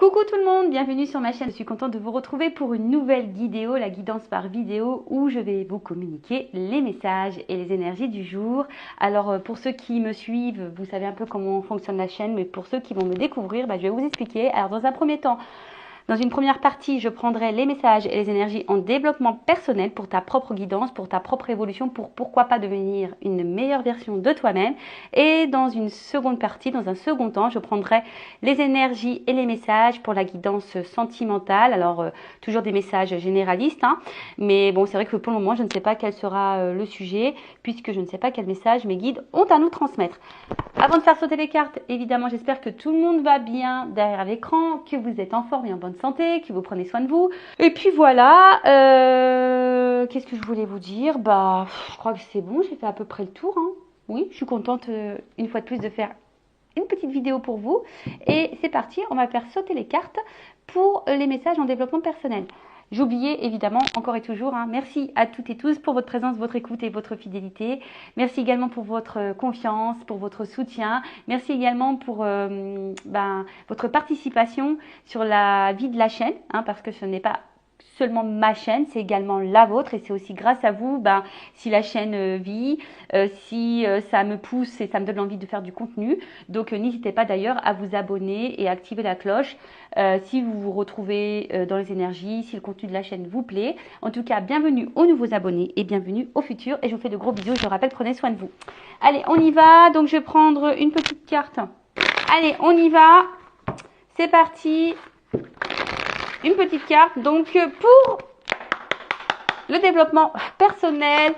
Coucou tout le monde, bienvenue sur ma chaîne. Je suis contente de vous retrouver pour une nouvelle vidéo, la guidance par vidéo, où je vais vous communiquer les messages et les énergies du jour. Alors pour ceux qui me suivent, vous savez un peu comment fonctionne la chaîne, mais pour ceux qui vont me découvrir, je vais vous expliquer. Alors dans un premier temps, dans une première partie, je prendrai les messages et les énergies en développement personnel pour ta propre guidance, pour ta propre évolution, pour pourquoi pas devenir une meilleure version de toi-même. Et dans une seconde partie, dans un second temps, je prendrai les énergies et les messages pour la guidance sentimentale. Alors, toujours des messages généralistes, hein, mais bon, c'est vrai que pour le moment, je ne sais pas quel sera le sujet, puisque je ne sais pas quel message mes guides ont à nous transmettre. Avant de faire sauter les cartes, évidemment, j'espère que tout le monde va bien derrière l'écran, que vous êtes en forme et en bonne santé, que vous prenez soin de vous. Et puis voilà, qu'est-ce que je voulais vous dire? Je crois que c'est bon, j'ai fait à peu près le tour, hein. Oui, je suis contente une fois de plus de faire une petite vidéo pour vous. Et c'est parti, on va faire sauter les cartes pour les messages en développement personnel. J'oubliais évidemment, encore et toujours, hein, merci à toutes et tous pour votre présence, votre écoute et votre fidélité. Merci également pour votre confiance, pour votre soutien. Merci également pour votre participation sur la vie de la chaîne, hein, parce que ce n'est pas seulement ma chaîne, c'est également la vôtre et c'est aussi grâce à vous si la chaîne vit, si ça me pousse et ça me donne envie de faire du contenu. Donc n'hésitez pas d'ailleurs à vous abonner et à activer la cloche si vous vous retrouvez dans les énergies, si le contenu de la chaîne vous plaît. En tout cas, bienvenue aux nouveaux abonnés et bienvenue au futur. Et je vous fais de gros bisous. Je vous rappelle, prenez soin de vous. Allez, on y va. Donc je vais prendre une petite carte. Allez, on y va. C'est parti. Une petite carte, donc pour le développement personnel,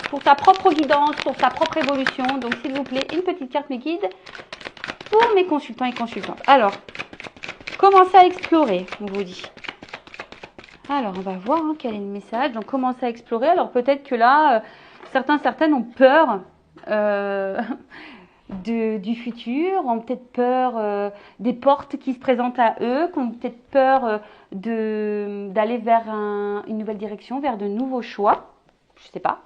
pour ta propre guidance, pour ta propre évolution. Donc s'il vous plaît, une petite carte mes guides pour mes consultants et consultantes. Alors, commencez à explorer, on vous dit. Alors, on va voir quel est le message. Donc, commencez à explorer. Alors, peut-être que là, certaines ont peur du futur, ont peut-être peur des portes qui se présentent à eux, qui ont peut-être peur d'aller vers une nouvelle direction, vers de nouveaux choix. Je ne sais pas.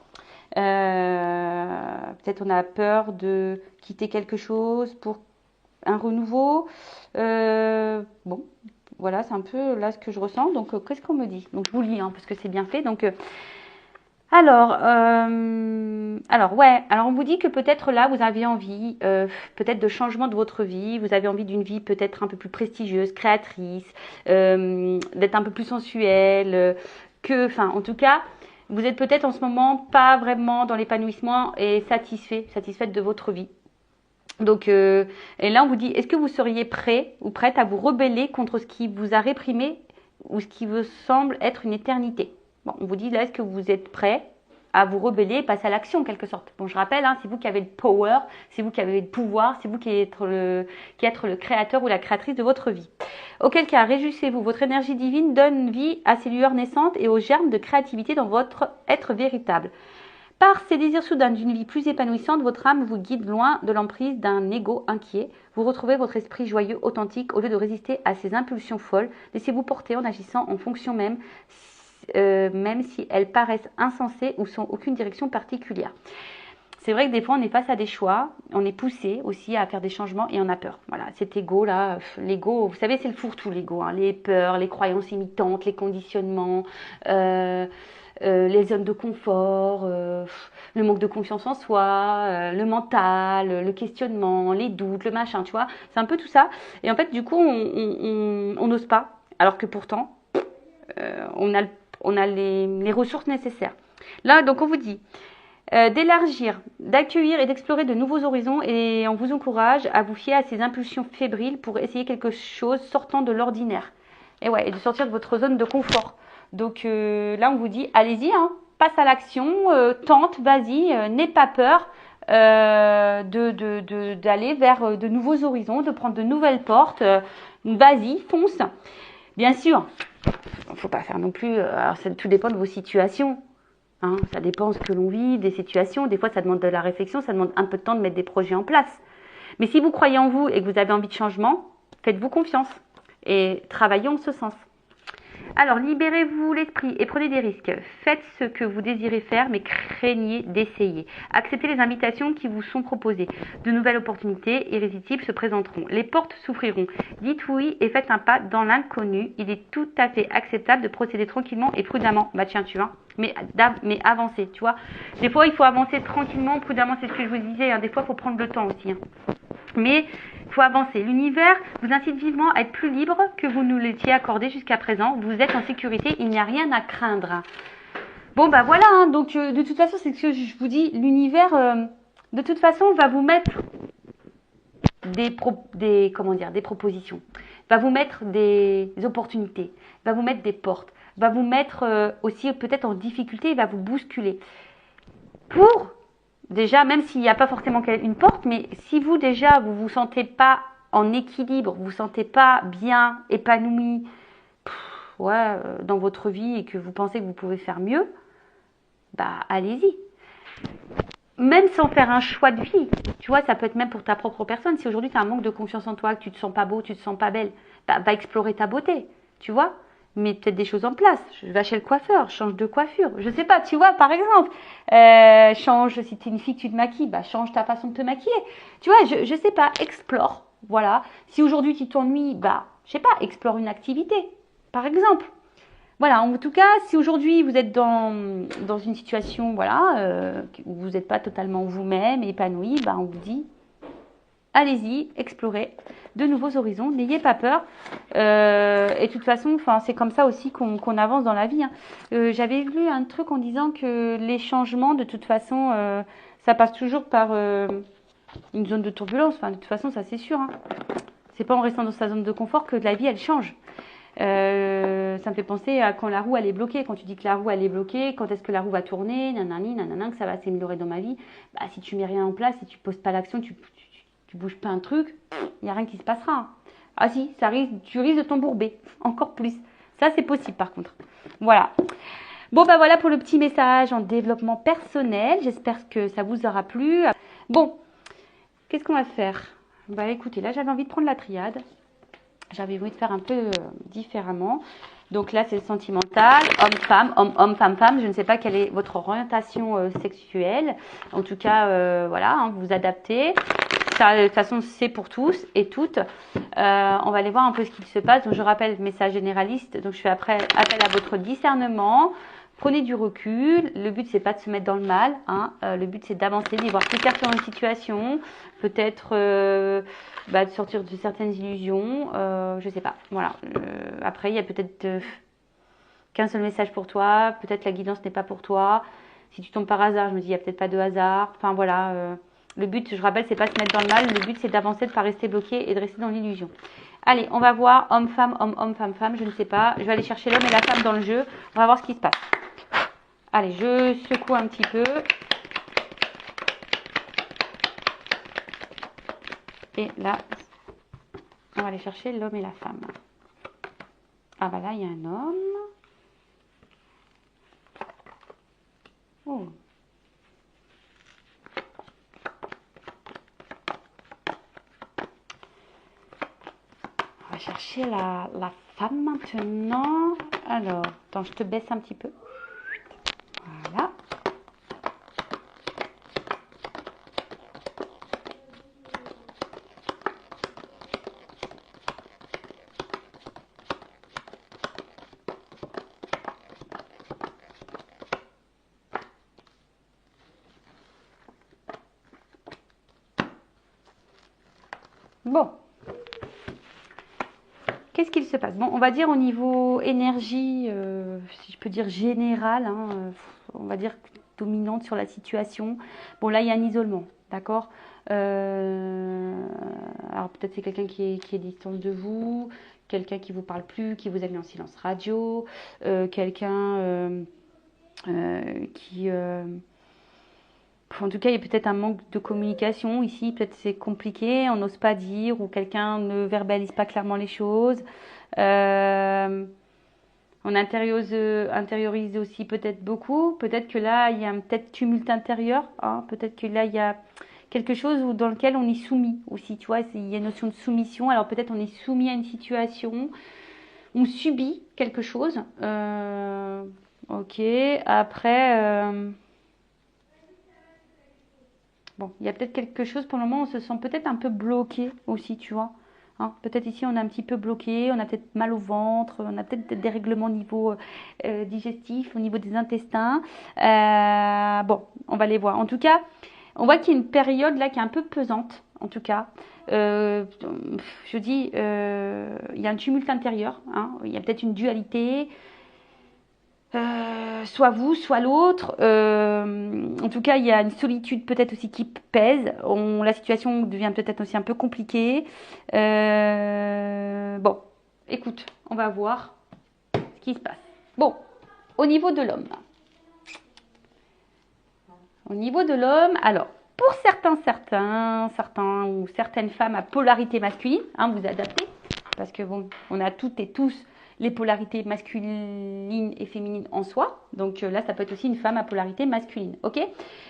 Peut-être on a peur de quitter quelque chose pour un renouveau. Bon, voilà, c'est un peu là ce que je ressens. Donc, qu'est-ce qu'on me dit? Donc, je vous lis, parce que c'est bien fait. Donc, alors on vous dit que peut-être là, vous avez envie peut-être de changement de votre vie, vous avez envie d'une vie peut-être un peu plus prestigieuse, créatrice, d'être un peu plus sensuelle, en tout cas, vous êtes peut-être en ce moment pas vraiment dans l'épanouissement et satisfaite de votre vie. Donc, et là, on vous dit, est-ce que vous seriez prêt ou prête à vous rebeller contre ce qui vous a réprimé ou ce qui vous semble être une éternité? Bon, on vous dit là, est-ce que vous êtes prêt à vous rebeller et passer à l'action en quelque sorte? Bon, je rappelle, c'est vous qui avez le power, c'est vous qui avez le pouvoir, c'est vous qui êtes le créateur ou la créatrice de votre vie. Auquel cas, réjouissez-vous, votre énergie divine donne vie à ces lueurs naissantes et aux germes de créativité dans votre être véritable. Par ces désirs soudains d'une vie plus épanouissante, votre âme vous guide loin de l'emprise d'un ego inquiet. Vous retrouvez votre esprit joyeux, authentique, au lieu de résister à ces impulsions folles. Laissez-vous porter en agissant en fonction même si elles paraissent insensées ou sans aucune direction particulière. C'est vrai que des fois, on est face à des choix, on est poussé aussi à faire des changements et on a peur. Voilà, cet ego-là, l'ego, vous savez, c'est le fourre-tout, l'ego, les peurs, les croyances imitantes, les conditionnements, les zones de confort, le manque de confiance en soi, le mental, le questionnement, les doutes, le machin, tu vois. C'est un peu tout ça. Et en fait, du coup, on n'ose pas, alors que pourtant, on a les ressources nécessaires. Là, donc, on vous dit d'élargir, d'accueillir et d'explorer de nouveaux horizons et on vous encourage à vous fier à ces impulsions fébriles pour essayer quelque chose sortant de l'ordinaire. Et de sortir de votre zone de confort. Donc là, on vous dit, allez-y, passe à l'action, tente, vas-y, n'aie pas peur d'aller vers de nouveaux horizons, de prendre de nouvelles portes. Vas-y, fonce. Bien sûr, il ne faut pas faire non plus, alors tout dépend de vos situations. Ça dépend de ce que l'on vit, des situations. Des fois, ça demande de la réflexion, ça demande un peu de temps de mettre des projets en place. Mais si vous croyez en vous et que vous avez envie de changement, faites-vous confiance et travaillez en ce sens. Alors, libérez-vous l'esprit et prenez des risques. Faites ce que vous désirez faire, mais craignez d'essayer. Acceptez les invitations qui vous sont proposées. De nouvelles opportunités irrésistibles se présenteront. Les portes s'ouvriront. Dites oui et faites un pas dans l'inconnu. Il est tout à fait acceptable de procéder tranquillement et prudemment. Bah tiens, tu vois, mais avancer, tu vois. Des fois, il faut avancer tranquillement, prudemment, c'est ce que je vous disais. Hein. Des fois, il faut prendre le temps aussi. Hein. Mais il faut avancer. L'univers vous incite vivement à être plus libre que vous nous l'étiez accordé jusqu'à présent. Vous êtes en sécurité, il n'y a rien à craindre. Bon, bah voilà, hein. Donc de toute façon, c'est ce que je vous dis, l'univers, de toute façon, va vous mettre des propositions, va vous mettre des opportunités, va vous mettre des portes, va vous mettre aussi peut-être en difficulté, il va vous bousculer. Pour déjà, même s'il n'y a pas forcément une porte, mais si vous déjà vous vous sentez pas en équilibre, vous vous sentez pas bien épanoui, dans votre vie et que vous pensez que vous pouvez faire mieux, bah allez-y. Même sans faire un choix de vie, tu vois, ça peut être même pour ta propre personne. Si aujourd'hui tu as un manque de confiance en toi, que tu te sens pas beau, tu te sens pas belle, bah va explorer ta beauté, tu vois. Mets peut-être des choses en place. Je vais chez le coiffeur, change de coiffure. Je sais pas, tu vois, par exemple. Change, si tu es une fille que tu te maquilles, bah change ta façon de te maquiller. Tu vois, je sais pas, explore. Voilà. Si aujourd'hui tu t'ennuies, bah, je sais pas, explore une activité, par exemple. Voilà, en tout cas, si aujourd'hui vous êtes dans une situation, voilà, où vous n'êtes pas totalement vous-même, épanoui, bah on vous dit, allez-y, explorez de nouveaux horizons, n'ayez pas peur. Et de toute façon, c'est comme ça aussi qu'on avance dans la vie. Hein. J'avais lu un truc en disant que les changements, de toute façon, ça passe toujours par une zone de turbulence. Enfin, de toute façon, ça c'est sûr. Hein. C'est pas en restant dans sa zone de confort que la vie elle change. Ça me fait penser à quand la roue elle est bloquée. Quand tu dis que la roue elle est bloquée, quand est-ce que la roue va tourner, nanani, nanana, que ça va s'améliorer dans ma vie. Bah, si tu mets rien en place, si tu poses pas l'action, tu bouges pas un truc, il n'y a rien qui se passera. Ah si, tu risques de t'embourber, encore plus. Ça c'est possible par contre. Voilà. Bon bah voilà pour le petit message en développement personnel. J'espère que ça vous aura plu. Bon, qu'est-ce qu'on va faire? Bah écoutez, là j'avais envie de prendre la triade. J'avais envie de faire un peu différemment. Donc là, c'est le sentimental, homme-femme, homme-homme, femme-femme. Je ne sais pas quelle est votre orientation sexuelle. En tout cas, voilà, hein, vous vous adaptez. Ça, de toute façon, c'est pour tous et toutes. On va aller voir un peu ce qu'il se passe. Donc, je rappelle, message généraliste. Donc, je fais après appel à votre discernement. Prenez du recul. Le but, c'est pas de se mettre dans le mal. Hein. Le but, c'est d'avancer, d'y voir plus clair sur une situation. Peut-être de sortir de certaines illusions. Je sais pas. Voilà. Après, il y a peut-être qu'un seul message pour toi. Peut-être la guidance n'est pas pour toi. Si tu tombes par hasard, je me dis, il n'y a peut-être pas de hasard. Enfin, voilà. Le but, je rappelle, c'est pas de se mettre dans le mal. Le but, c'est d'avancer, de ne pas rester bloqué et de rester dans l'illusion. Allez, on va voir homme-femme, homme-homme, femme-femme. Je ne sais pas. Je vais aller chercher l'homme et la femme dans le jeu. On va voir ce qui se passe. Allez, je secoue un petit peu. Et là, on va aller chercher l'homme et la femme. Ah bah là, il y a un homme. Oh. On va chercher la femme maintenant. Alors, attends, je te baisse un petit peu. Voilà. Bon. Qu'est-ce qu'il se passe? Bon, on va dire au niveau énergie, si je peux dire générale, hein, on va dire dominante sur la situation. Bon, là, il y a un isolement, d'accord? Alors peut-être c'est quelqu'un qui est distant de vous, quelqu'un qui vous parle plus, qui vous a mis en silence radio, quelqu'un qui... en tout cas, il y a peut-être un manque de communication ici, peut-être c'est compliqué, on n'ose pas dire, ou quelqu'un ne verbalise pas clairement les choses. On intériorise aussi peut-être beaucoup. Peut-être que là, il y a un peut-être tumulte intérieur. Hein. Peut-être que là, il y a quelque chose dans lequel on est soumis aussi. Tu vois, il y a une notion de soumission. Alors peut-être on est soumis à une situation. on subit quelque chose. Ok, après, bon, il y a peut-être quelque chose pour le moment, on se sent peut-être un peu bloqué aussi, tu vois. Hein, peut-être ici on est un petit peu bloqué, on a peut-être mal au ventre, on a peut-être des dérèglements au niveau digestif, au niveau des intestins. Bon, on va les voir. En tout cas, on voit qu'il y a une période là qui est un peu pesante, en tout cas. Je dis, il y a un tumulte intérieur, hein, il y a peut-être une dualité. Soit vous, soit l'autre. En tout cas, il y a une solitude peut-être aussi qui pèse. La situation devient peut-être aussi un peu compliquée. Bon, écoute, on va voir ce qui se passe. Bon, au niveau de l'homme. Au niveau de l'homme, alors, pour certains ou certaines femmes à polarité masculine, hein, vous adaptez, parce que bon, on a toutes et tous les polarités masculines et féminines en soi. Donc là, ça peut être aussi une femme à polarité masculine. Ok?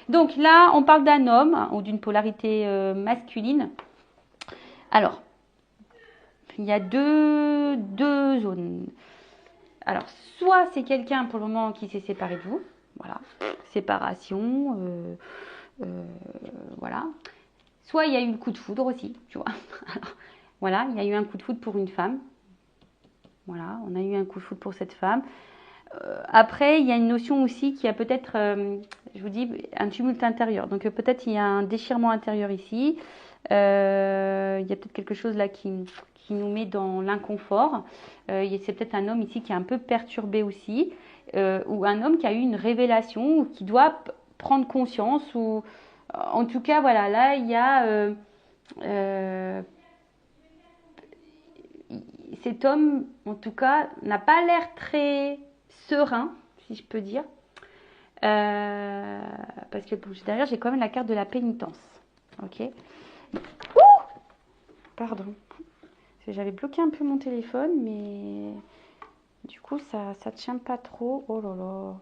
Donc là, on parle d'un homme ou d'une polarité masculine. Alors, il y a deux zones. Alors, soit c'est quelqu'un pour le moment qui s'est séparé de vous. Voilà, séparation. Voilà. Soit il y a eu le coup de foudre aussi, tu vois. Alors, voilà, il y a eu un coup de foudre pour une femme. Voilà, on a eu un coup de foudre pour cette femme. Après, il y a une notion aussi qui a peut-être, je vous dis, un tumulte intérieur. Donc peut-être il y a un déchirement intérieur ici. Il y a peut-être quelque chose là qui nous met dans l'inconfort. C'est peut-être un homme ici qui est un peu perturbé aussi. Ou un homme qui a eu une révélation ou qui doit prendre conscience. Ou en tout cas, voilà, là, il y a... cet homme, en tout cas, n'a pas l'air très serein, si je peux dire. Parce que derrière, j'ai quand même la carte de la pénitence. Ok. Ouh, pardon. J'avais bloqué un peu mon téléphone, mais du coup, ça ne tient pas trop. Oh là là.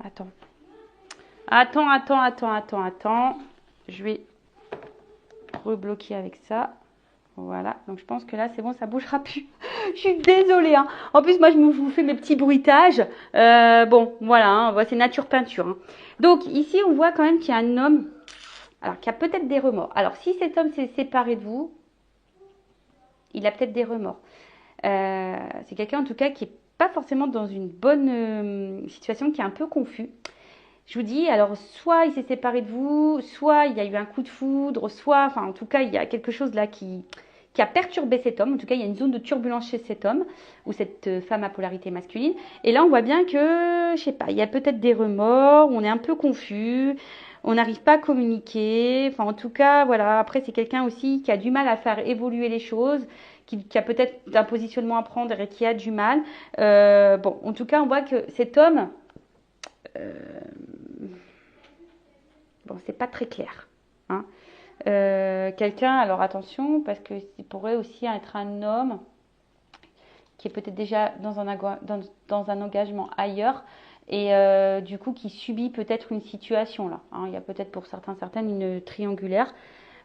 Attends. Je vais rebloquer avec ça. Voilà, donc je pense que là c'est bon, ça bougera plus. Je suis désolée, hein. En plus, moi je vous fais mes petits bruitages. Bon, voilà, hein, c'est nature peinture. Hein. Donc ici, on voit quand même qu'il y a un homme, alors qui a peut-être des remords. Alors si cet homme s'est séparé de vous, il a peut-être des remords. C'est quelqu'un en tout cas qui est pas forcément dans une bonne situation, qui est un peu confus. Je vous dis, alors soit il s'est séparé de vous, soit il y a eu un coup de foudre, soit, enfin en tout cas, il y a quelque chose là qui a perturbé cet homme. En tout cas, il y a une zone de turbulence chez cet homme ou cette femme à polarité masculine. Et là, on voit bien que, je sais pas, il y a peut-être des remords, on est un peu confus, on n'arrive pas à communiquer. Enfin, en tout cas, voilà. Après, c'est quelqu'un aussi qui a du mal à faire évoluer les choses, qui a peut-être un positionnement à prendre et qui a du mal. Bon, en tout cas, on voit que cet homme... bon, c'est pas très clair. Hein. Quelqu'un, alors attention, parce que il pourrait aussi être un homme qui est peut-être déjà dans un engagement ailleurs et du coup qui subit peut-être une situation là. Hein. Il y a peut-être pour certaines une triangulaire.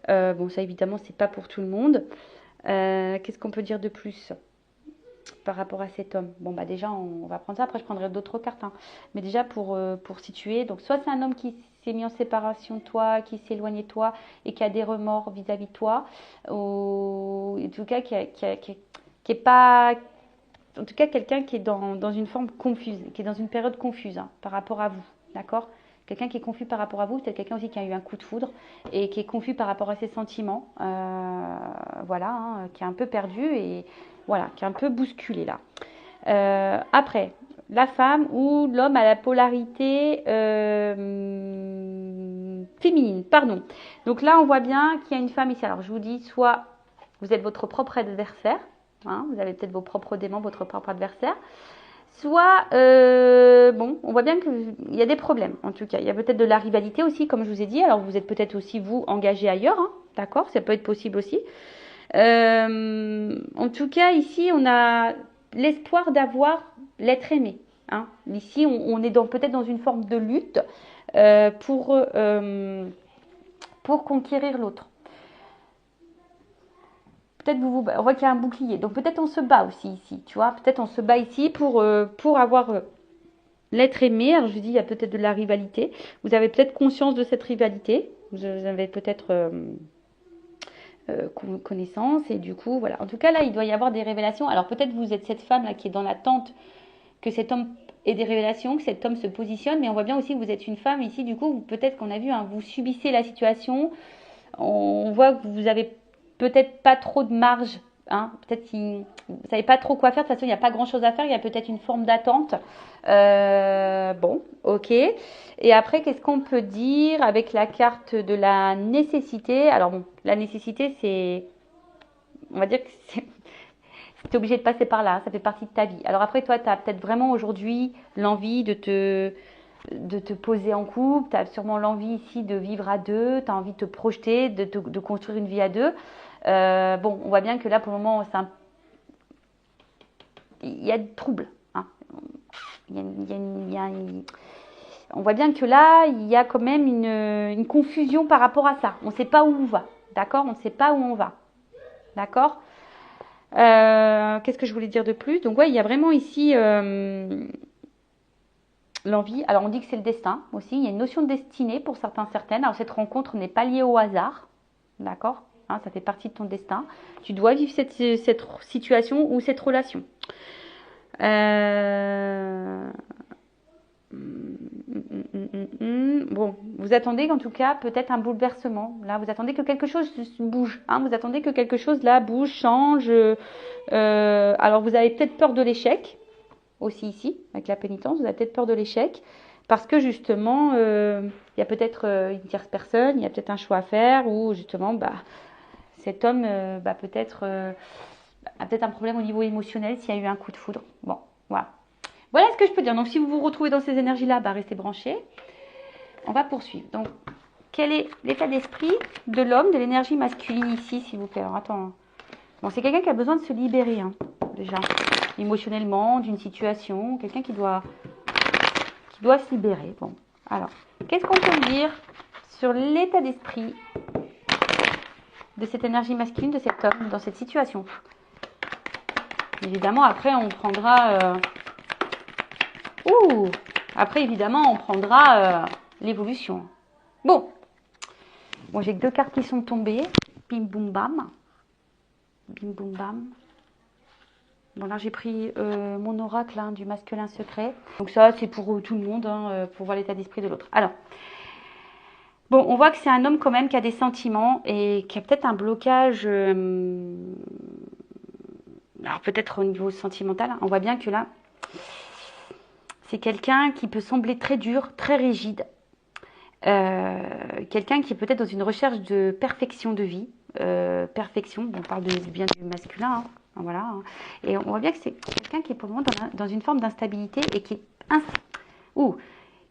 Bon, ça évidemment, c'est pas pour tout le monde. Qu'est-ce qu'on peut dire de plus par rapport à cet homme? Bon, bah déjà, on va prendre ça. Après, je prendrai d'autres cartes. Hein. Mais déjà, pour situer, donc soit c'est un homme qui s'est mis en séparation de toi, qui s'est éloigné de toi et qui a des remords vis-à-vis de toi, ou en tout cas qui est pas... En tout cas, quelqu'un qui est dans une forme confuse, qui est dans une période confuse hein, par rapport à vous, d'accord? Quelqu'un qui est confus par rapport à vous, c'est quelqu'un aussi qui a eu un coup de foudre et qui est confus par rapport à ses sentiments, voilà, hein, qui est un peu perdu et voilà, qui est un peu bousculé là. Après, la femme ou l'homme à la polarité féminine, pardon. Donc là, on voit bien qu'il y a une femme ici. Alors, je vous dis, soit vous êtes votre propre adversaire, hein, vous avez peut-être vos propres démons, votre propre adversaire, soit, bon, on voit bien qu'il y a des problèmes, en tout cas. Il y a peut-être de la rivalité aussi, comme je vous ai dit. Alors, vous êtes peut-être aussi, vous, engagé ailleurs, hein, d'accord? Ça peut être possible aussi. En tout cas, ici, on a l'espoir d'avoir l'être aimé. Hein. Ici, on est peut-être dans une forme de lutte pour conquérir l'autre. peut-être on voit qu'il y a un bouclier. Donc peut-être on se bat aussi ici, tu vois. Peut-être on se bat ici pour avoir l'être aimé. Alors je dis, il y a peut-être de la rivalité. Vous avez peut-être conscience de cette rivalité. Vous avez peut-être connaissance. Et du coup, voilà. En tout cas, là, il doit y avoir des révélations. Alors peut-être vous êtes cette femme là qui est dans l'attente que cet homme ait des révélations, que cet homme se positionne. Mais on voit bien aussi que vous êtes une femme ici. Du coup, peut-être qu'on a vu, hein, vous subissez la situation. On voit que vous avez peut-être pas trop de marge. Hein, peut-être que vous ne savez pas trop quoi faire. De toute façon, il n'y a pas grand-chose à faire. Il y a peut-être une forme d'attente. Bon, ok. Et après, qu'est-ce qu'on peut dire avec la carte de la nécessité? Alors bon, la nécessité, c'est... On va dire que c'est... Tu es obligé de passer par là. Ça fait partie de ta vie. Alors après, toi, tu as peut-être vraiment aujourd'hui l'envie de te poser en couple, tu as sûrement l'envie ici de vivre à deux, tu as envie de te projeter, de construire une vie à deux. Bon, on voit bien que là, pour le moment, il y a du trouble. Hein. On voit bien que là, il y a quand même une confusion par rapport à ça. On ne sait pas où on va, d'accord? On ne sait pas où on va, d'accord? Qu'est-ce que je voulais dire de plus? Donc, ouais, il y a vraiment ici... l'envie, alors on dit que c'est le destin aussi, il y a une notion de destinée pour certaines. Alors cette rencontre n'est pas liée au hasard, d'accord, hein, ça fait partie de ton destin. Tu dois vivre cette situation ou cette relation. Bon, vous attendez en tout cas peut-être un bouleversement. Là, vous attendez que quelque chose bouge. Hein, vous attendez que quelque chose là bouge, change. Alors vous avez peut-être peur de l'échec. Aussi ici, avec la pénitence, vous avez peut-être peur de l'échec, parce que justement, il y a peut-être une tierce personne, il y a peut-être un choix à faire, ou justement, cet homme peut-être a peut-être un problème au niveau émotionnel s'il y a eu un coup de foudre. Bon, voilà. Voilà ce que je peux dire. Donc, si vous vous retrouvez dans ces énergies-là, restez branchés. On va poursuivre. Donc, quel est l'état d'esprit de l'homme, de l'énergie masculine ici, s'il vous plaît? Alors, attends. Bon, c'est quelqu'un qui a besoin de se libérer, hein, déjà, émotionnellement, d'une situation, quelqu'un qui doit se libérer. Bon, alors, qu'est-ce qu'on peut dire sur l'état d'esprit de cette énergie masculine, de cet homme, dans cette situation? Évidemment, après, on prendra... Après, évidemment, on prendra l'évolution. Bon, j'ai que 2 cartes qui sont tombées. Bim, boum, bam. Bim, boum, bam. Bon, là, j'ai pris mon oracle hein, du masculin secret. Donc ça, c'est pour tout le monde, hein, pour voir l'état d'esprit de l'autre. Alors, bon, on voit que c'est un homme quand même qui a des sentiments et qui a peut-être un blocage... alors, peut-être au niveau sentimental. Hein, on voit bien que là, c'est quelqu'un qui peut sembler très dur, très rigide. Quelqu'un qui est peut-être dans une recherche de perfection de vie. Perfection, on parle bien du masculin, hein. Voilà. Et on voit bien que c'est quelqu'un qui est pour le moment dans une forme d'instabilité et qui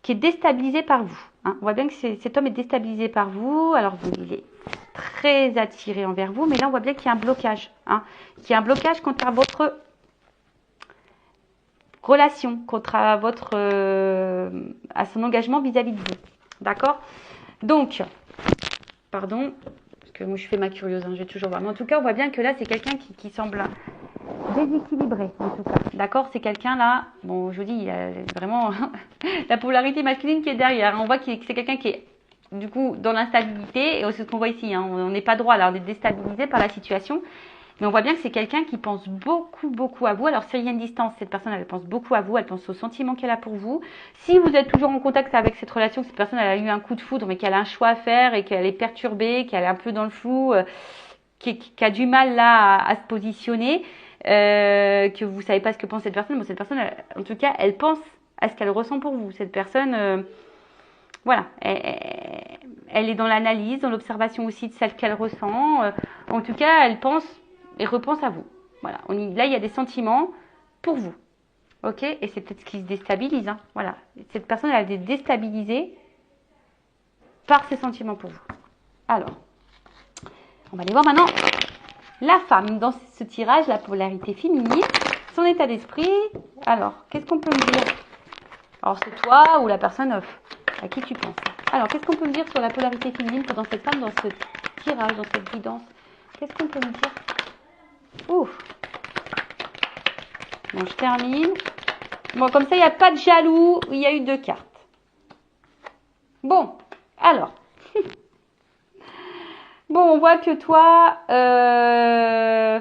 est déstabilisé par vous. Hein. On voit bien que cet homme est déstabilisé par vous. Alors, il est très attiré envers vous, mais là, on voit bien qu'il y a un blocage. Hein. Qu'il y a un blocage contre votre relation, contre à son engagement vis-à-vis de vous. D'accord? Donc, pardon, parce que moi je fais ma curieuse, hein, je vais toujours voir. Mais en tout cas, on voit bien que là, c'est quelqu'un qui semble déséquilibré, en tout cas. D'accord? C'est quelqu'un là, bon, je vous dis, il y a vraiment la polarité masculine qui est derrière. On voit que c'est quelqu'un qui est, du coup, dans l'instabilité, et c'est ce qu'on voit ici, hein, on n'est pas droit là, on est déstabilisé par la situation. Mais on voit bien que c'est quelqu'un qui pense beaucoup, beaucoup à vous. Alors, s'il y a une distance, cette personne, elle pense beaucoup à vous. Elle pense aux sentiments qu'elle a pour vous. Si vous êtes toujours en contact avec cette relation, que cette personne, elle a eu un coup de foudre, mais qu'elle a un choix à faire et qu'elle est perturbée, qu'elle est un peu dans le flou, qui a du mal là à se positionner, que vous savez pas ce que pense cette personne. Bon, cette personne, en tout cas, elle pense à ce qu'elle ressent pour vous. Cette personne, voilà, elle est dans l'analyse, dans l'observation aussi de celle qu'elle ressent. En tout cas, elle pense et repense à vous. Voilà. Là, il y a des sentiments pour vous. Ok? Et c'est peut-être ce qui se déstabilise. Hein. Voilà. Cette personne, elle est déstabilisée par ses sentiments pour vous. Alors, on va aller voir maintenant la femme dans ce tirage, la polarité féminine, son état d'esprit. Alors, qu'est-ce qu'on peut me dire? Alors, c'est toi ou la personne à qui tu penses. Alors, qu'est-ce qu'on peut me dire sur la polarité féminine dans cette femme, dans ce tirage, dans cette guidance? Qu'est-ce qu'on peut me dire Ouf. Bon, je termine. Bon, comme ça, il n'y a pas de jaloux. Il y a eu 2 cartes. Bon, alors. Bon, on voit que toi,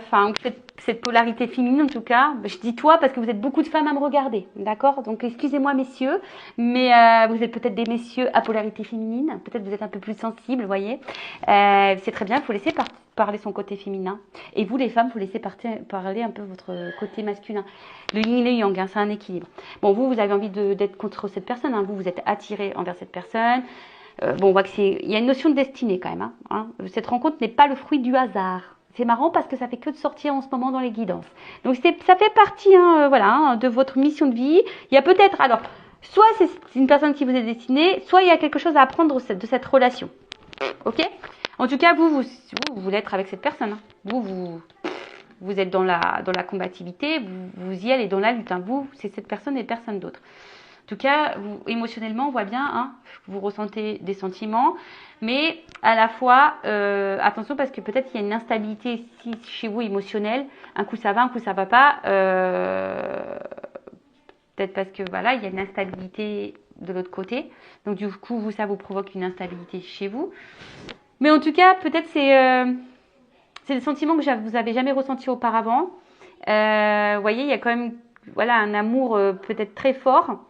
enfin, cette polarité féminine en tout cas, je dis toi parce que vous êtes beaucoup de femmes à me regarder, d'accord? Donc excusez-moi messieurs, mais vous êtes peut-être des messieurs à polarité féminine, peut-être vous êtes un peu plus sensibles, vous voyez. C'est très bien, il faut laisser parler son côté féminin. Et vous les femmes, vous laissez parler un peu votre côté masculin. Le yin et le yang, hein, c'est un équilibre. Bon, vous avez envie d'être contre cette personne, hein, vous êtes attiré envers cette personne. Bon, on voit il y a une notion de destinée quand même. Hein. Cette rencontre n'est pas le fruit du hasard. C'est marrant parce que ça fait que de sortir en ce moment dans les guidances. Donc ça fait partie, voilà, de votre mission de vie. Il y a peut-être, alors, soit c'est une personne qui vous est destinée, soit il y a quelque chose à apprendre de cette relation. Ok? En tout cas, vous voulez être avec cette personne. Hein. Vous êtes dans la combativité, vous y allez dans la lutte. Hein. Vous, c'est cette personne et personne d'autre. En tout cas, émotionnellement, on voit bien, hein, vous ressentez des sentiments, mais à la fois, attention parce que peut-être il y a une instabilité ici chez vous émotionnelle. Un coup ça va, un coup ça va pas. Peut-être parce que voilà, il y a une instabilité de l'autre côté. Donc du coup, ça vous provoque une instabilité chez vous. Mais en tout cas, peut-être c'est des sentiments que vous avez jamais ressentis auparavant. Vous voyez, il y a quand même voilà un amour peut-être très fort.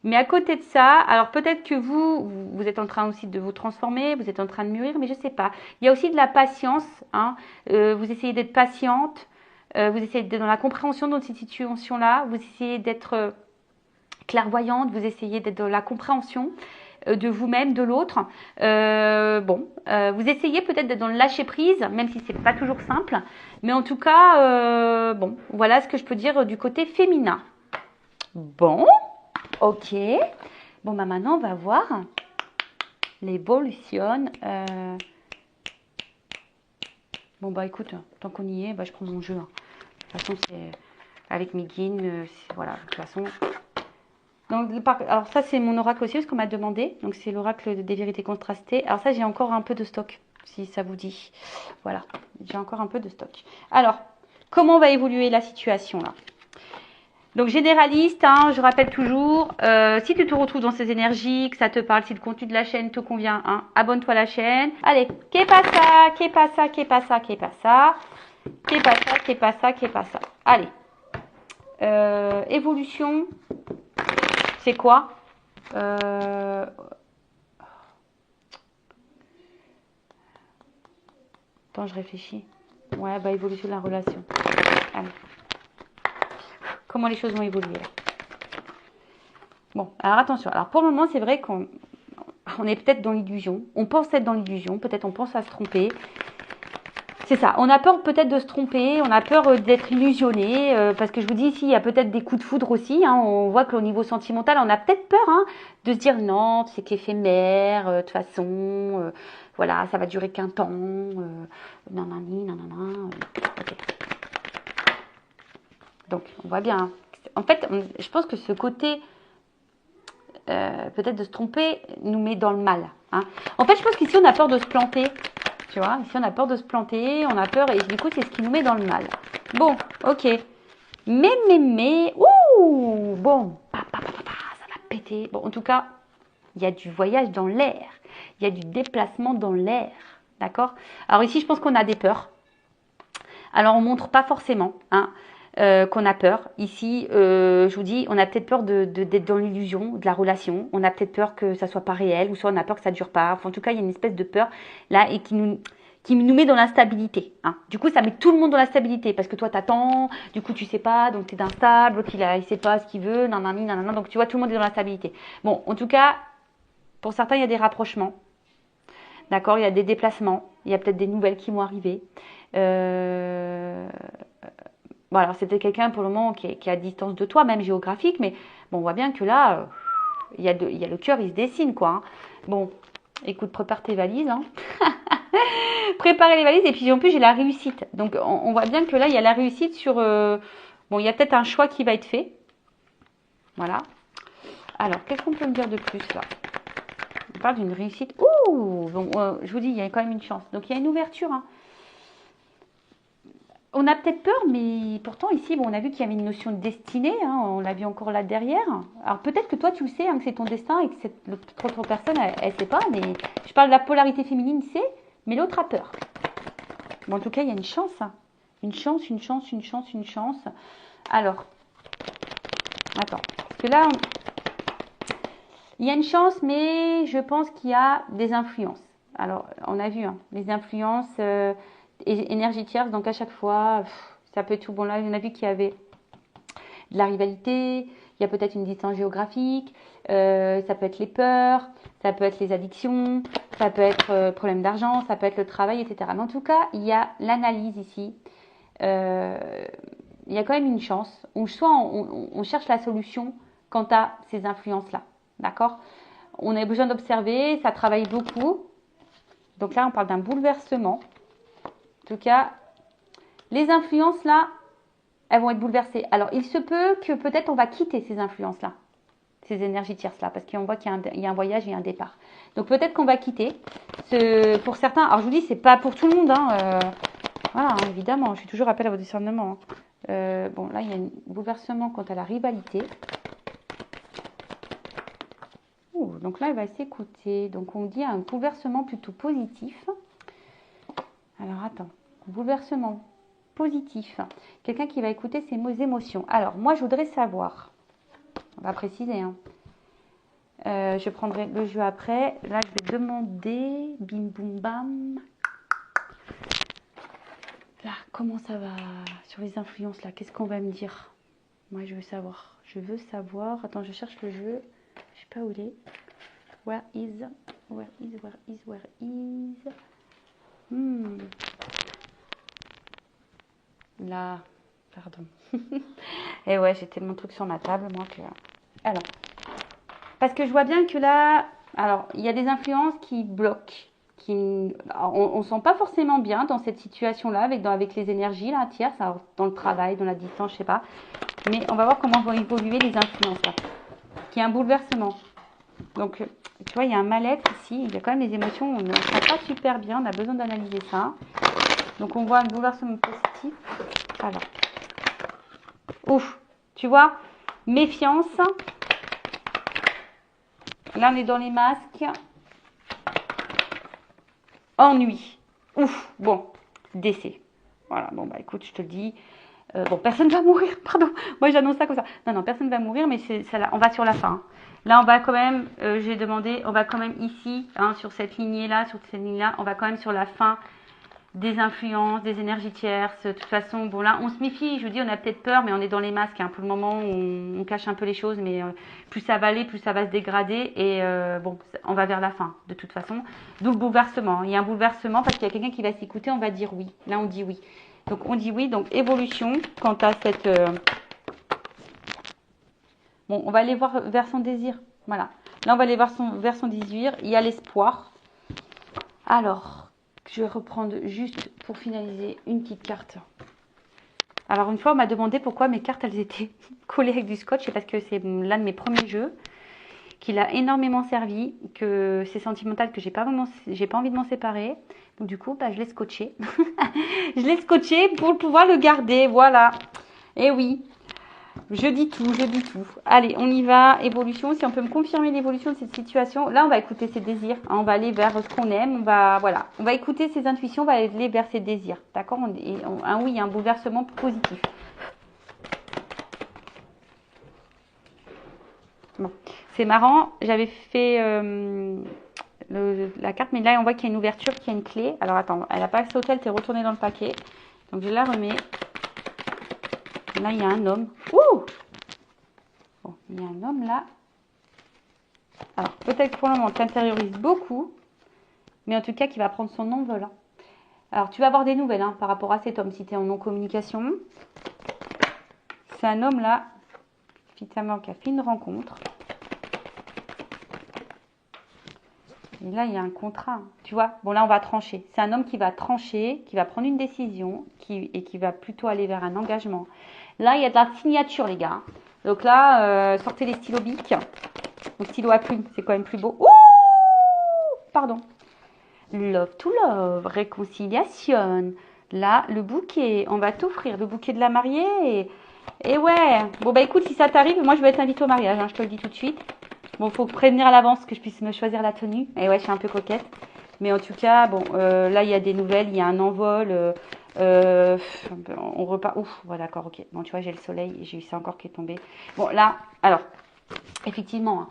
Mais à côté de ça, alors peut-être que vous êtes en train aussi de vous transformer, vous êtes en train de mûrir, mais je ne sais pas. Il y a aussi de la patience. Hein. Vous essayez d'être patiente, vous essayez d'être dans la compréhension de cette situation-là, vous essayez d'être clairvoyante, vous essayez d'être dans la compréhension de vous-même, de l'autre. Vous essayez peut-être d'être dans le lâcher-prise, même si c'est pas toujours simple. Mais en tout cas, voilà ce que je peux dire du côté féminin. Bon. Ok. Bon, bah maintenant, on va voir l'évolution. Bon, bah écoute, tant qu'on y est, bah, je prends mon jeu. Hein. De toute façon, c'est avec mes guines. Voilà, de toute façon. Donc, alors ça, c'est mon oracle aussi, parce qu'on m'a demandé. Donc, c'est l'oracle des vérités contrastées. Alors ça, j'ai encore un peu de stock, si ça vous dit. Voilà, j'ai encore un peu de stock. Alors, comment va évoluer la situation là? Donc généraliste, hein, je rappelle toujours, si tu te retrouves dans ces énergies, que ça te parle, si le contenu de la chaîne te convient, hein, abonne-toi à la chaîne. Allez, qu'est pas ça, qu'est pas ça, qu'est pas ça, qu'est pas ça, qu'est pas ça, qu'est pas ça, qu'est pas ça. Allez, évolution, c'est quoi? Attends, je réfléchis. Ouais, bah évolution de la relation. Allez. Comment les choses vont évoluer là. Bon, alors attention. Alors pour le moment, c'est vrai qu'on est peut-être dans l'illusion. On pense être dans l'illusion. Peut-être on pense à se tromper. C'est ça. On a peur peut-être de se tromper. On a peur d'être illusionné. Parce que je vous dis ici, il y a peut-être des coups de foudre aussi. Hein. On voit qu'au niveau sentimental, on a peut-être peur de se dire non, c'est qu'éphémère. De toute façon, voilà, ça va durer qu'un temps. Nanani, nanana. Okay. Donc, on voit bien. Hein. En fait, je pense que ce côté, peut-être de se tromper, nous met dans le mal. Hein. En fait, je pense qu'ici, on a peur de se planter. Tu vois, ici, on a peur de se planter, on a peur, et du coup, c'est ce qui nous met dans le mal. Bon, ok. Mais, ouh, bon, ça va péter. Bon, en tout cas, il y a du voyage dans l'air. Il y a du déplacement dans l'air. D'accord? Alors ici, je pense qu'on a des peurs. Alors, on ne montre pas forcément, hein. Qu'on a peur. Ici, je vous dis, on a peut-être peur d'être dans l'illusion de la relation. On a peut-être peur que ça soit pas réel, ou soit on a peur que ça dure pas. Enfin, en tout cas, il y a une espèce de peur là et qui nous met dans l'instabilité. Hein. Du coup, ça met tout le monde dans l'instabilité parce que toi, t'attends, du coup, tu sais pas, donc t'es instable, l'autre, il sait pas ce qu'il veut, nanana, donc tu vois, tout le monde est dans l'instabilité. Bon, en tout cas, pour certains, il y a des rapprochements. D'accord, il y a des déplacements, il y a peut-être des nouvelles qui vont arriver. Bon, alors c'était quelqu'un pour le moment qui est à distance de toi, même géographique, mais bon, on voit bien que là, il y a le cœur, il se dessine, quoi. Hein. Bon, écoute, prépare tes valises. Hein. Préparez les valises, et puis en plus, j'ai la réussite. Donc, on voit bien que là, il y a la réussite sur... bon, il y a peut-être un choix qui va être fait. Voilà. Alors, qu'est-ce qu'on peut me dire de plus, là? On parle d'une réussite. Ouh bon, je vous dis, il y a quand même une chance. Donc, il y a une ouverture, hein. On a peut-être peur, mais pourtant ici, bon, on a vu qu'il y avait une notion de destinée, hein, on l'a vu encore là derrière. Alors peut-être que toi tu le sais, hein, que c'est ton destin et que l'autre personne, elle ne sait pas, mais je parle de la polarité féminine, c'est, mais l'autre a peur. Bon, en tout cas, il y a une chance, hein. Une chance, une chance, une chance, une chance. Alors, attends, parce que là, il y a une chance, mais je pense qu'il y a des influences. Alors, on a vu, hein, les influences énergie tierce, donc à chaque fois, ça peut être tout. Bon, là, on a vu qu'il y avait de la rivalité, il y a peut-être une distance géographique, ça peut être les peurs, ça peut être les addictions, ça peut être problème d'argent, ça peut être le travail, etc. Mais en tout cas, il y a l'analyse ici. Il y a quand même une chance, ou soit on cherche la solution quant à ces influences-là. D'accord? On a besoin d'observer, ça travaille beaucoup. Donc là, on parle d'un bouleversement. En tout cas, les influences là, elles vont être bouleversées. Alors, il se peut que peut-être on va quitter ces influences-là, ces énergies tierces-là, parce qu'on voit qu'il y a un voyage et un départ. Donc, peut-être qu'on va quitter. Pour certains, alors je vous dis, c'est pas pour tout le monde. Hein, voilà, hein, évidemment, je suis toujours appel à votre discernement. Hein. Bon, là, il y a un bouleversement quant à la rivalité. Donc là, il va s'écouter. Donc, on dit un bouleversement plutôt positif. Alors, attends. Bouleversement positif. Quelqu'un qui va écouter ses émotions. Alors, moi, je voudrais savoir. On va préciser. Hein. Je prendrai le jeu après. Là, je vais demander. Bim, boum, bam. Là, comment ça va sur les influences là? Qu'est-ce qu'on va me dire? Moi, je veux savoir. Je veux savoir. Attends, je cherche le jeu. Je sais pas où il est. Where is? Là, pardon. Et ouais, j'ai tellement de trucs sur ma table, moi, que... Alors, parce que je vois bien que là, alors, il y a des influences qui bloquent. On ne sent pas forcément bien dans cette situation-là, avec les énergies, là, tierces, alors, dans le travail, dans la distance, je sais pas. Mais on va voir comment vont évoluer les influences, là. Qu'il y a un bouleversement. Donc, tu vois, il y a un mal-être ici. Il y a quand même les émotions. On ne sent pas super bien. On a besoin d'analyser ça. Donc, on voit un bouleversement positif. Alors. Ouf. Tu vois, méfiance. Là, on est dans les masques. Ennui. Ouf. Bon. Décès. Voilà. Bon, bah écoute, je te le dis. Bon, personne va mourir. Pardon. Moi, j'annonce ça comme ça. Non, personne va mourir, mais on va sur la fin. Hein. Là, on va quand même, j'ai demandé, on va quand même ici, hein, sur cette lignée-là, on va quand même sur la fin des influences, des énergies tierces. De toute façon, bon là, on se méfie. Je vous dis, on a peut-être peur, mais on est dans les masques. Hein. Pour le moment, on cache un peu les choses, mais plus ça va aller, plus ça va se dégrader. Et bon, on va vers la fin, de toute façon. D'où le bouleversement. Il y a un bouleversement parce qu'il y a quelqu'un qui va s'écouter, on va dire oui. Là, on dit oui. Donc, on dit oui. Donc, évolution quant à cette... Bon, on va aller voir vers son désir. Voilà. Là, on va aller voir vers son désir. Il y a l'espoir. Alors, je vais reprendre juste pour finaliser une petite carte. Alors, une fois, on m'a demandé pourquoi mes cartes, elles étaient collées avec du scotch. C'est parce que c'est l'un de mes premiers jeux qui a énormément servi, que c'est sentimental, que j'ai pas envie de m'en séparer. Donc, du coup, bah, je l'ai scotché. Je l'ai scotché pour pouvoir le garder. Voilà. Et oui. Je dis tout. Allez, on y va. Évolution. Si on peut me confirmer l'évolution de cette situation. Là, on va écouter ses désirs. Hein, on va aller vers ce qu'on aime. On va écouter ses intuitions. On va aller vers ses désirs. D'accord? Un oui, un bouleversement positif. Bon. C'est marrant. J'avais fait la carte. Mais là, on voit qu'il y a une ouverture, qu'il y a une clé. Alors, attends. Elle n'a pas sauté. Elle s'est retournée dans le paquet. Donc, je la remets. Là, il y a un homme. Ouh! Bon, il y a un homme là. Alors, peut-être que pour le moment, tu intériorises beaucoup. Mais en tout cas, qui va prendre son envol. Hein. Alors, tu vas avoir des nouvelles hein, par rapport à cet homme, si tu es en non-communication. C'est un homme là, finalement, qui a fait une rencontre. Et là, il y a un contrat. Tu vois, bon là, on va trancher. C'est un homme qui va trancher, qui va prendre une décision et qui va plutôt aller vers un engagement. Là, il y a de la signature, les gars. Donc là, sortez les stylos bic. Donc, stylo à plume, c'est quand même plus beau. Ouh! Pardon. Love to love, réconciliation, Là, le bouquet, on va t'offrir le bouquet de la mariée. Et ouais, bon bah écoute, si ça t'arrive, moi je vais être invitée au mariage, hein, je te le dis tout de suite. Bon, faut prévenir à l'avance que je puisse me choisir la tenue. Et ouais, je suis un peu coquette. Mais en tout cas, bon, là il y a des nouvelles, il y a un envol. Euh, on repart. Ouf, voilà, d'accord, ok. Bon, tu vois, j'ai le soleil, j'ai eu ça encore qui est tombé. Bon, là, alors, effectivement, hein,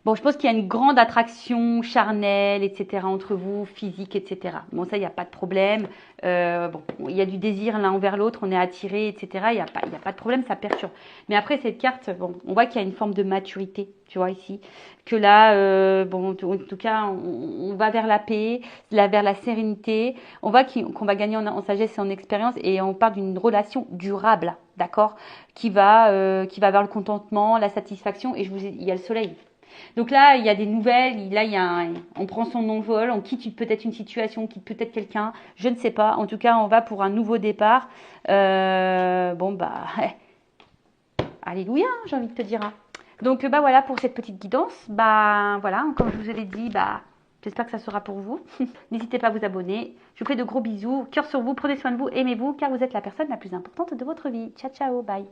bon, je pense qu'il y a une grande attraction charnelle, etc., entre vous, physique, etc. Bon, ça, il n'y a pas de problème. Bon, il y a du désir l'un envers l'autre, on est attiré, etc. Il y a pas de problème, ça perturbe. Mais après, cette carte, bon, on voit qu'il y a une forme de maturité, tu vois, ici. Que là, bon, en tout cas, on va vers la paix, vers la sérénité. On voit qu'on va gagner en sagesse et en expérience et on part d'une relation durable, d'accord, qui va vers le contentement, la satisfaction. Et il y a le soleil. Donc là, il y a des nouvelles, là, on prend son envol, on quitte peut-être une situation, on quitte peut-être quelqu'un, je ne sais pas. En tout cas, on va pour un nouveau départ. Bon, bah, alléluia, j'ai envie de te dire. Hein. Donc, bah voilà pour cette petite guidance. Bah voilà, comme je vous avais dit, bah j'espère que ça sera pour vous. N'hésitez pas à vous abonner. Je vous fais de gros bisous, cœur sur vous, prenez soin de vous, aimez-vous, car vous êtes la personne la plus importante de votre vie. Ciao, ciao, bye.